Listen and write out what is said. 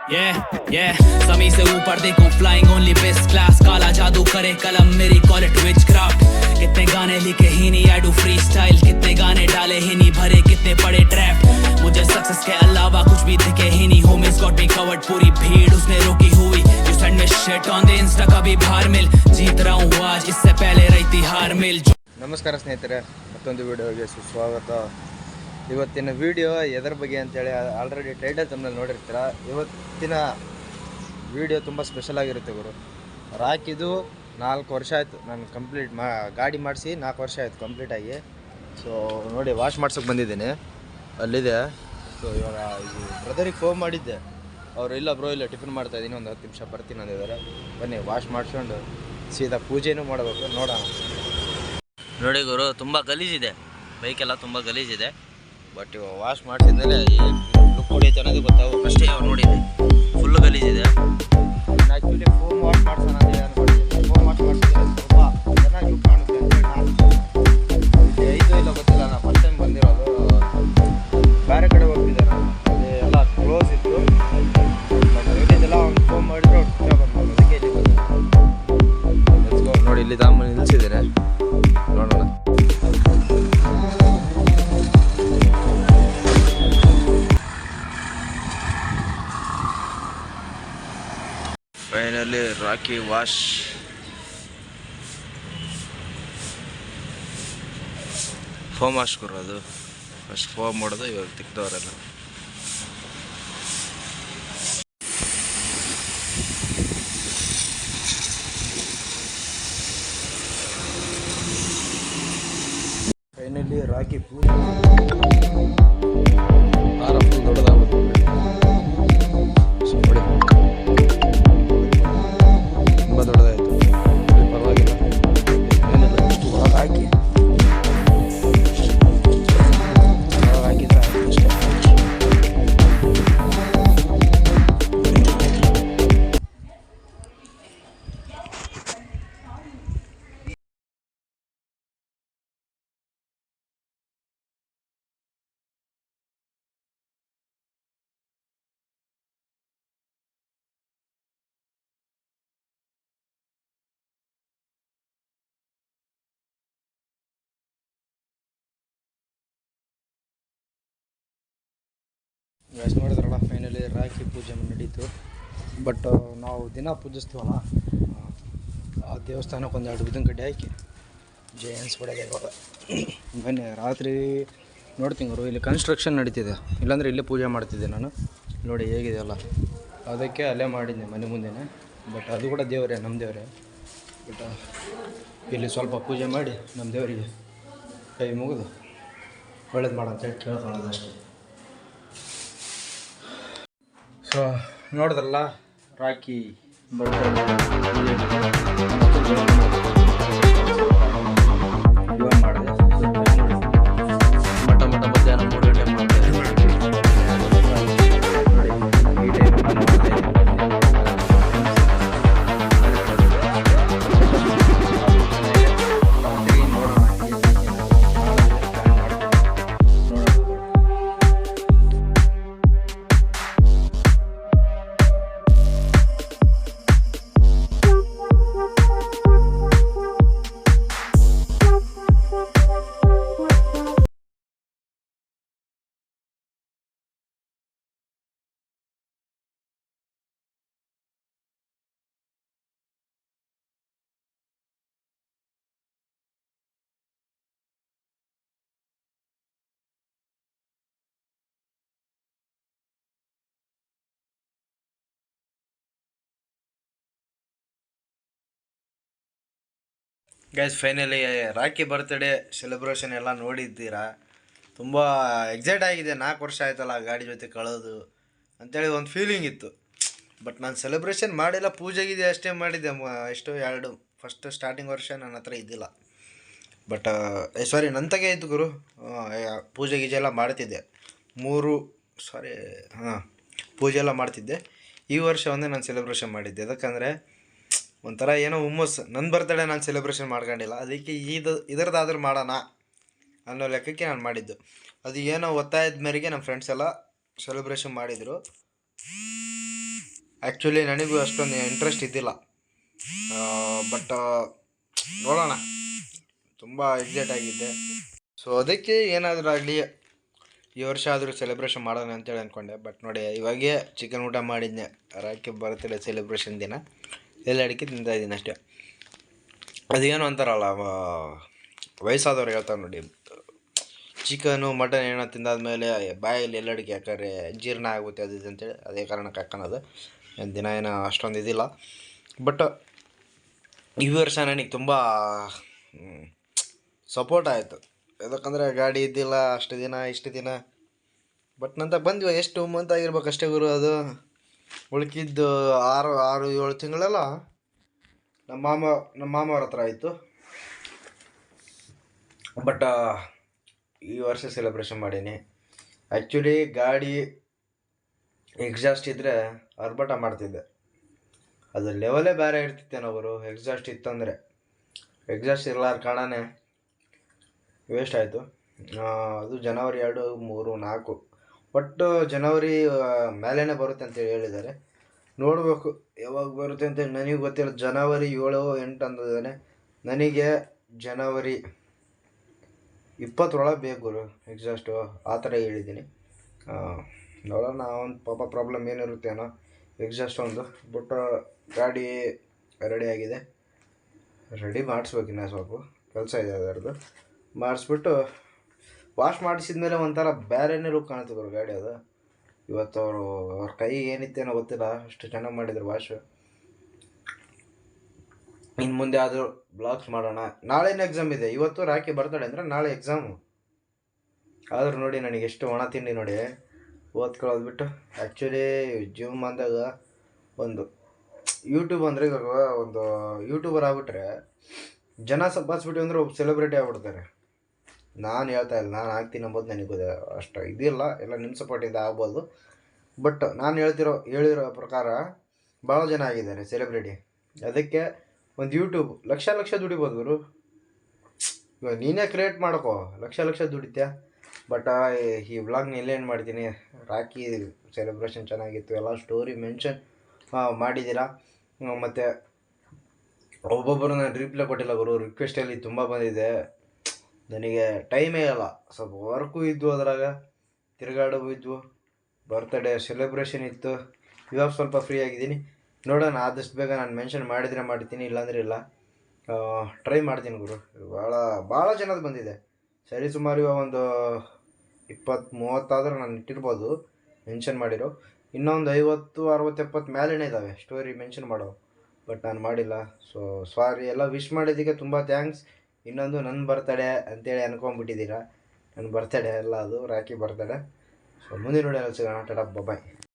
समी से ऊपर देखो फ्लाइंग ओनली बेस्ट क्लास काला जादू करे कलम मेरी कॉल इट विच क्राफ्ट कितने गाने लिखे ही नहीं आई डू फ्री स्टाइल कितने गाने डाले ही नहीं भरे कितने पड़े ट्रैप मुझे सक्सेस के अलावा कुछ भी दिखे ही नहीं होमीज गॉट मी कवर्ड पूरी भीड़ उसने रोकी हुई you send me shit on the Insta कभी बाहर मिल जीत रहा हूँ आज इससे पहले रही थी हार मिल ನಮಸ್ಕಾರ ಸ್ನೇಹಿತರೆ, ಮತ್ತೊಂದು ವಿಡಿಯೋಗೆ ಸುಸ್ವಾಗತ. ಇವತ್ತಿನ ವಿಡಿಯೋ ಎದರ ಬಗ್ಗೆ ಅಂತೇಳಿ ಆಲ್ರೆಡಿ ಟೈಟಲ್ ತಮ್ಮಲ್ಲಿ ನೋಡಿರ್ತೀರ. ಇವತ್ತಿನ ವಿಡಿಯೋ ತುಂಬ ಸ್ಪೆಷಲ್ ಆಗಿರುತ್ತೆ ಗುರು. ರಾಕಿದು 4 ವರ್ಷ ಆಯಿತು ನಾನು ಕಂಪ್ಲೀಟ್ ಗಾಡಿ ಮಾಡಿಸಿ 4 ವರ್ಷ ಆಯಿತು ಕಂಪ್ಲೀಟಾಗಿ. ಸೊ ನೋಡಿ ವಾಶ್ ಮಾಡ್ಸೋಕೆ ಬಂದಿದ್ದೀನಿ, ಅಲ್ಲಿದೆ. ಸೊ ಇವಾಗ ಬ್ರದರಿಗೆ ಫೋನ್ ಮಾಡಿದ್ದೆ, ಅವರು ಇಲ್ಲ ಬ್ರೋ ಇಲ್ಲ ಟಿಫಿನ್ ಮಾಡ್ತಾಯಿದ್ದೀನಿ, ಒಂದು 10 ನಿಮಿಷ ಬರ್ತೀನಿ ಅಂದಿದ್ದಾರೆ. ಬನ್ನಿ ವಾಶ್ ಮಾಡಿಸ್ಕೊಂಡು ಸೀದಾ ಪೂಜೆನೂ ಮಾಡಬೇಕು, ನೋಡೋಣ. ನೋಡಿ ಗುರು, ತುಂಬ ಗಲೀಜಿದೆ, ಬೈಕೆಲ್ಲ ತುಂಬ ಗಲೀಜಿದೆ. ಬಟ್ ಇವಾಗ ವಾಶ್ ಮಾಡಿಸಿದ್ಮೇಲೆ ಲುಕ್ ಹೊಡಿಯುತ್ತೆ ಅನ್ನೋದು ಗೊತ್ತಾಗೋ ಅಷ್ಟೇ. ಅವ್ರು ನೋಡಿದೆ ಫುಲ್ಲು ಗಲೀಜಿದೆ. ಆ್ಯಕ್ಚುಲಿ ಫೋಮ್ ವಾಶ್ ಮಾಡ್ಸೋಣ ಅಂತ ಅನ್ಕೊಂಡಿದ್ದೆ. ಫೋಮ್ ವಾಶ್ ಮಾಡಿಸಿದ್ರೆ ಸ್ವಲ್ಪ ಚೆನ್ನಾಗಿ ಲುಕ್ ಕಾಣುತ್ತೆ ಅಂತ ನಾನು ಇಲ್ಲಿ ಐದು ಇಲ್ಲ ಗೊತ್ತಿಲ್ಲ, ನಾನು ಫಸ್ಟ್ ಟೈಮ್ ಬಂದಿರೋದು. ಬೇರೆ ಕಡೆ ಹೋಗ್ತಿದ್ದೆ ನಾನು, ಅಲ್ಲಿ ಎಲ್ಲ ಕ್ಲೋಸ್ ಇತ್ತು. ಬಟ್ ಇದೆಲ್ಲ ಒಂದು ಫೋಮ್ ಮಾಡಿದ್ರೆ ಅವ್ರು ಖುಷಿ ಬಂದು ಅದಕ್ಕೆ ಇಲ್ಲಿ ಬಂದು ನೋಡಿ ಇಲ್ಲಿ ದಾಮ ನಿಲ್ಲಿಸಿದ್ದೇನೆ, ನೋಡೋಣ. ಫೈನಲಿ ರಾಕಿ ವಾಶ್ ಫೋಮ್ ವಾಶ್ ಕೊಡೋದು, ಫಸ್ಟ್ ಫೋಮ್ ಮಾಡೋದು. ಇವಾಗ ತಿಕ್ದವರೆಲ್ಲ ಫೈನಲಿ ರಾಕಿ ಪೂಜೆ ಆರಂಭ ದೊಡ್ಡದಾಗುತ್ತೆ. ನೋಡಿ ತುಂಬ ದೊಡ್ಡದಾಯಿತು, ಪರವಾಗಿಲ್ಲ. ಏನಿಲ್ಲ, ಇಷ್ಟು ಒಳಗೆ ಹಾಕಿದ್ರೆ ಅಷ್ಟೇ. ಗಾಯ್ಸ್ ನೋಡಿದ್ರಲ್ಲ, ಫೈನಲಿ ರಾಖಿ ಪೂಜೆ ನಡೀತು. ಬಟ್ ನಾವು ದಿನ ಪೂಜಿಸ್ತೀವಲ್ಲ, ಆ ದೇವಸ್ಥಾನಕ್ಕೆ ಒಂದೆರಡು ಉದ್ದಿನ ಕಡ್ಡಿ ಹಾಕಿ ಜೈ ಅನ್ಸ್ಬಿಡೋದು ಇವಾಗ. ಬನ್ನಿ ರಾತ್ರಿ ನೋಡ್ತೀನಿ ಗುರು, ಇಲ್ಲಿ ಕನ್ಸ್ಟ್ರಕ್ಷನ್ ನಡೀತಿದೆ, ಇಲ್ಲಾಂದರೆ ಇಲ್ಲೇ ಪೂಜೆ ಮಾಡ್ತಿದ್ದೆ ನಾನು. ನೋಡಿ ಹೇಗಿದೆ ಅಲ್ಲ, ಅದಕ್ಕೆ ಅಲ್ಲೇ ಮಾಡಿದ್ದೆ ಮನೆ ಮುಂದೆನೇ. ಬಟ್ ಅದು ಕೂಡ ದೇವರೇ, ನಮ್ಮ ದೇವರೇ. ಬಟ್ ಇಲ್ಲಿ ಸ್ವಲ್ಪ ಪೂಜೆ ಮಾಡಿ ನಮ್ಮ ದೇವರಿಗೆ ಕೈ ಮುಗಿದು ಒಳ್ಳೇದು ಮಾಡಂತೇಳಿ ಕೇಳ್ಕೊಳ್ಳೋದು ಅಷ್ಟೇ. ಸೊ ನೋಡಿದ್ರಲ್ಲ, ರಾಖಿ ಇವಾಗ ಮಾಡಿದೆ. ಮಟ್ಟ ಮಧ್ಯಾಹ್ನ 3 ಗಂಟೆ ಮಾಡಿದೆ. ನೋಡಿ ಈ time guys finally rakhi birthday celebration ಎಲ್ಲ ನೋಡಿದ್ದೀರಾ. ತುಂಬ ಎಕ್ಸೈಟ್ ಆಗಿದೆ. 4 ವರ್ಷ ಆಯ್ತಲ್ಲ ಗಾಡಿ ಜೊತೆ ಕಳೆದು ಅಂಥೇಳಿ ಒಂದು ಫೀಲಿಂಗ್ ಇತ್ತು. ಬಟ್ ನಾನು ಸೆಲೆಬ್ರೇಷನ್ ಮಾಡಿಲ್ಲ, ಪೂಜೆಗಿದೆ ಅಷ್ಟೇ ಮಾಡಿದ್ದೆ. ಎಷ್ಟು 2 ಫಸ್ಟ್ ಸ್ಟಾರ್ಟಿಂಗ್ ವರ್ಷ ನನ್ನ ಹತ್ರ ಇದ್ದಿಲ್ಲ. ಬಟ್ ಸಾರಿ ನಂತಾಗೆ ಇತ್ತು ಗುರು, ಪೂಜೆ ಗೀಜೆ ಎಲ್ಲ ಮಾಡ್ತಿದ್ದೆ. ಪೂಜೆ ಎಲ್ಲ ಮಾಡ್ತಿದ್ದೆ. ಈ ವರ್ಷ ಒಂದೇ ನಾನು ಸೆಲೆಬ್ರೇಷನ್ ಮಾಡಿದ್ದೆ. ಯಾಕಂದರೆ ಒಂಥರ ಏನೋ ಹುಮ್ಮಸ್ಸು. ನನ್ನ ಬರ್ತಡೇ ನಾನು ಸೆಲೆಬ್ರೇಷನ್ ಮಾಡ್ಕೊಂಡಿಲ್ಲ, ಅದಕ್ಕೆ ಇದರದಾದ್ರೂ ಮಾಡೋಣ ಅನ್ನೋ ಲೆಕ್ಕಕ್ಕೆ ನಾನು ಮಾಡಿದ್ದು. ಅದು ಏನೋ ಒತ್ತಾಯದ ಮೇರೆಗೆ ನಮ್ಮ ಫ್ರೆಂಡ್ಸ್ ಎಲ್ಲ ಸೆಲೆಬ್ರೇಷನ್ ಮಾಡಿದರು. ಆ್ಯಕ್ಚುಲಿ ನನಗೂ ಅಷ್ಟೊಂದು ಇಂಟ್ರೆಸ್ಟ್ ಇದ್ದಿಲ್ಲ, ಬಟ್ ನೋಡೋಣ, ತುಂಬ ಎಕ್ಸೈಟ್ ಆಗಿದ್ದೆ. ಸೊ ಅದಕ್ಕೆ ಏನಾದರೂ ಆಗಲಿ ಈ ವರ್ಷ ಆದರೂ ಸೆಲೆಬ್ರೇಷನ್ ಮಾಡೋಣ ಅಂತೇಳಿ ಅಂದ್ಕೊಂಡೆ. ಬಟ್ ನೋಡಿ ಇವಾಗೇ ಚಿಕನ್ ಊಟ ಮಾಡಿದ್ದೆ, ರಾಖಿ ಬರ್ತ್ಡೇ ಸೆಲೆಬ್ರೇಷನ್ ದಿನ ಎಲ್ಲ ಅಡಿಕೆ ತಿಂತಾಯಿದ್ದೀನಿ ಅಷ್ಟೇ. ಅದೇನು ಅಂತಾರಲ್ಲ, ವಯಸ್ಸಾದವ್ರು ಹೇಳ್ತಾರೆ ನೋಡಿ, ಚಿಕನು ಮಟನ್ ಏನೋ ತಿಂದಾದ್ಮೇಲೆ ಬಾಯಲ್ಲಿ ಎಲ್ಲಡಿಕೆ ಹಾಕಾರೆ ಜೀರ್ಣ ಆಗುತ್ತೆ ಅದು ಇದು ಅಂತೇಳಿ, ಅದೇ ಕಾರಣಕ್ಕೆ ಹಾಕೋದು. ದಿನ ಏನೋ ಅಷ್ಟೊಂದು ಇದಿಲ್ಲ. ಬಟ್ ಈ ವರ್ಷ ನನಗೆ ತುಂಬ ಸಪೋರ್ಟ್ ಆಯಿತು. ಯಾಕಂದರೆ ಗಾಡಿ ಇದ್ದಿಲ್ಲ ಅಷ್ಟು ದಿನ ಇಷ್ಟು ದಿನ. ಬಟ್ ನಂತರ ಬಂದ್ವಿ, ಎಷ್ಟು ಮಂತ್ ಆಗಿರ್ಬೇಕು ಅಷ್ಟೇ ಗುರು. ಅದು ಉಳ್ಕಿದ್ದು 6-7 ತಿಂಗಳೆಲ್ಲ ನಮ್ಮ ಮಾಮವ್ರ ಹತ್ರ ಆಯಿತು. ಬಟ್ ಈ ವರ್ಷ ಸೆಲೆಬ್ರೇಷನ್ ಮಾಡೀನಿ. ಆ್ಯಕ್ಚುಲಿ ಗಾಡಿ ಎಕ್ಸಾಸ್ಟ್ ಇದ್ದರೆ ಅರ್ಭಟ ಮಾಡ್ತಿದ್ದೆ, ಅದು ಲೆವೆಲೇ ಬೇರೆ ಇರ್ತಿತ್ತೇನೋ ಅವರು. ಎಕ್ಸಾಸ್ಟ್ ಇತ್ತಂದರೆ, ಎಕ್ಸಾಸ್ಟ್ ಇರಲಾರ ಕಾರಣನೇ ವೇಸ್ಟ್ ಆಯಿತು. ಅದು ಜನವರಿ 2, 3, 4 ಒಟ್ಟು ಜನವರಿ ಮೇಲೇ ಬರುತ್ತೆ ಅಂತೇಳಿ ಹೇಳಿದ್ದಾರೆ. ನೋಡಬೇಕು ಯಾವಾಗ ಬರುತ್ತೆ ಅಂತ. ನನಗೆ ಗೊತ್ತಿಲ್ಲ, ಜನವರಿ 7, 8 ಅಂದಿದ್ದಾನೆ. ನನಗೆ ಜನವರಿ 20 ಬೇಕು ಗುರು ಎಕ್ಸಾಸ್ಟು, ಆ ಥರ ಹೇಳಿದ್ದೀನಿ. ನೋಡೋಣ, ಒಂದು ಪಾಪ ಪ್ರಾಬ್ಲಮ್ ಏನಿರುತ್ತೇನೋ ಎಕ್ಸಾಸ್ಟ್ ಒಂದು. ಬಟ್ ಗಾಡಿ ರೆಡಿ ಆಗಿದೆ, ರೆಡಿ ಮಾಡಿಸ್ಬೇಕಿನ್ನ ಸ್ವಲ್ಪ ಕೆಲಸ ಇದೆ ಅದರದ್ದು. ಮಾಡಿಸ್ಬಿಟ್ಟು ವಾಶ್ ಮಾಡಿಸಿದ್ಮೇಲೆ ಒಂಥರ ಬೇರೆನೇ ಲುಕ್ ಕಾಣುತ್ತೆ ಗುರು ಗಾಡಿ ಅದು. ಇವತ್ತು ಅವ್ರ ಕೈ ಏನಿತ್ತೇನೋ ಗೊತ್ತಿಲ್ಲ, ಅಷ್ಟು ಚೆನ್ನಾಗಿ ಮಾಡಿದ್ರು ವಾಶು. ಇನ್ನು ಮುಂದೆ ಆದರೂ ಬ್ಲಾಗ್ಸ್ ಮಾಡೋಣ. ನಾಳೆನೇ ಎಕ್ಸಾಮ್ ಇದೆ. ಇವತ್ತು ರಾಖಿ ಬರ್ತಡೆ ಅಂದರೆ ನಾಳೆ ಎಕ್ಸಾಮು. ಆದರೂ ನೋಡಿ ನನಗೆ ಎಷ್ಟು ಒಣ ತಿಂಡಿ ನೋಡಿ ಓದ್ಕೊಳ್ಳೋದು ಬಿಟ್ಟು. ಆ್ಯಕ್ಚುಲಿ ಜೀವಮಾನದಾಗ ಒಂದು ಯೂಟ್ಯೂಬ್ ಅಂದರೆ, ಇವಾಗ ಒಂದು ಯೂಟ್ಯೂಬರ್ ಆಗ್ಬಿಟ್ರೆ ಜನ ಸಂಪಾದಿಸ್ಬಿಟ್ಟು ಅಂದರೆ ಒಬ್ಬ ಸೆಲೆಬ್ರಿಟಿ ಆಗ್ಬಿಡ್ತಾರೆ. ನಾನು ಹೇಳ್ತಾ ಇಲ್ಲ ನಾನು ಆಗ್ತೀನಿ ಅಂಬೋದು ನನಗೆ ಅಷ್ಟು ಇದಿಲ್ಲ, ಎಲ್ಲ ನಿಮ್ಮ ಸಪೋರ್ಟಿಂದ ಆಗ್ಬೋದು. ಬಟ್ ನಾನು ಹೇಳಿರೋ ಪ್ರಕಾರ ಭಾಳ ಜನ ಆಗಿದ್ದಾರೆ ಸೆಲೆಬ್ರಿಟಿ. ಅದಕ್ಕೆ ಒಂದು ಯೂಟ್ಯೂಬ್ ಲಕ್ಷ ದುಡಿಬೋದು ಗುರು. ಇವಾಗ ನೀನೇ ಕ್ರಿಯೇಟ್ ಮಾಡ್ಕೋ, ಲಕ್ಷ ದುಡಿತ್ಯಾ. ಬಟ್ ಈ ವ್ಲಾಗ್ನ ಇಲ್ಲೇನು ಮಾಡ್ತೀನಿ, ರಾಖಿ ಸೆಲೆಬ್ರೇಷನ್ ಚೆನ್ನಾಗಿತ್ತು, ಎಲ್ಲ ಸ್ಟೋರಿ ಮೆನ್ಷನ್ ಮಾಡಿದ್ದೀರಾ. ಮತ್ತು ಒಬ್ಬೊಬ್ಬರು ನಾನು ರಿಪ್ಲೈ ಕೊಟ್ಟಿಲ್ಲ ಗುರು. ರಿಕ್ವೆಸ್ಟಲ್ಲಿ ತುಂಬ ಬಂದಿದೆ, ನನಗೆ ಟೈಮೇ ಇಲ್ಲ. ಸ್ವಲ್ಪ ವರ್ಕು ಇದ್ವು, ಅದ್ರಾಗ ತಿರುಗಾಡೋವು ಇದ್ವು, ಬರ್ತ್ಡೇ ಸೆಲೆಬ್ರೇಷನ್ ಇತ್ತು. ಇವಾಗ ಸ್ವಲ್ಪ ಫ್ರೀ ಆಗಿದ್ದೀನಿ. ನೋಡೋಣ, ಆದಷ್ಟು ಬೇಗ ನಾನು ಮೆನ್ಷನ್ ಮಾಡಿದರೆ ಮಾಡ್ತೀನಿ, ಇಲ್ಲಾಂದರೆ ಇಲ್ಲ. ಟ್ರೈ ಮಾಡ್ತೀನಿ ಗುರು. ಭಾಳ ಜನದ ಬಂದಿದೆ. ಸರಿ ಸುಮಾರು ಇವಾಗ ಒಂದು 20-30 ಆದರೂ ನಾನು ಇಟ್ಟಿರ್ಬೋದು ಮೆನ್ಷನ್ ಮಾಡಿರೋ. ಇನ್ನೊಂದು 50, 60, 70 ಮೇಲೇ ಇದ್ದಾವೆ ಸ್ಟೋರಿ ಮೆನ್ಷನ್ ಮಾಡೋ. ಬಟ್ ನಾನು ಮಾಡಿಲ್ಲ. ಸೊ ಸಾರಿ, ಎಲ್ಲ ವಿಶ್ ಮಾಡಿದ್ದಕ್ಕೆ ತುಂಬ ಥ್ಯಾಂಕ್ಸ್. ಇನ್ನೊಂದು ನನ್ನ ಬರ್ತಡೇ ಅಂತೇಳಿ ಅನ್ಕೊಂಬಿಟ್ಟಿದ್ದೀರಾ. ನನ್ನ ಬರ್ತಡೇ ಅಲ್ಲ, ಅದು ರಾಖಿ ಬರ್ತಡೇ. ಸೊ ಮುಂದಿನ ವಿಡಿಯೋದಲ್ಲಿ ಸಿಗೋಣ. ಟಾಟಾ, ಬಾಯ್.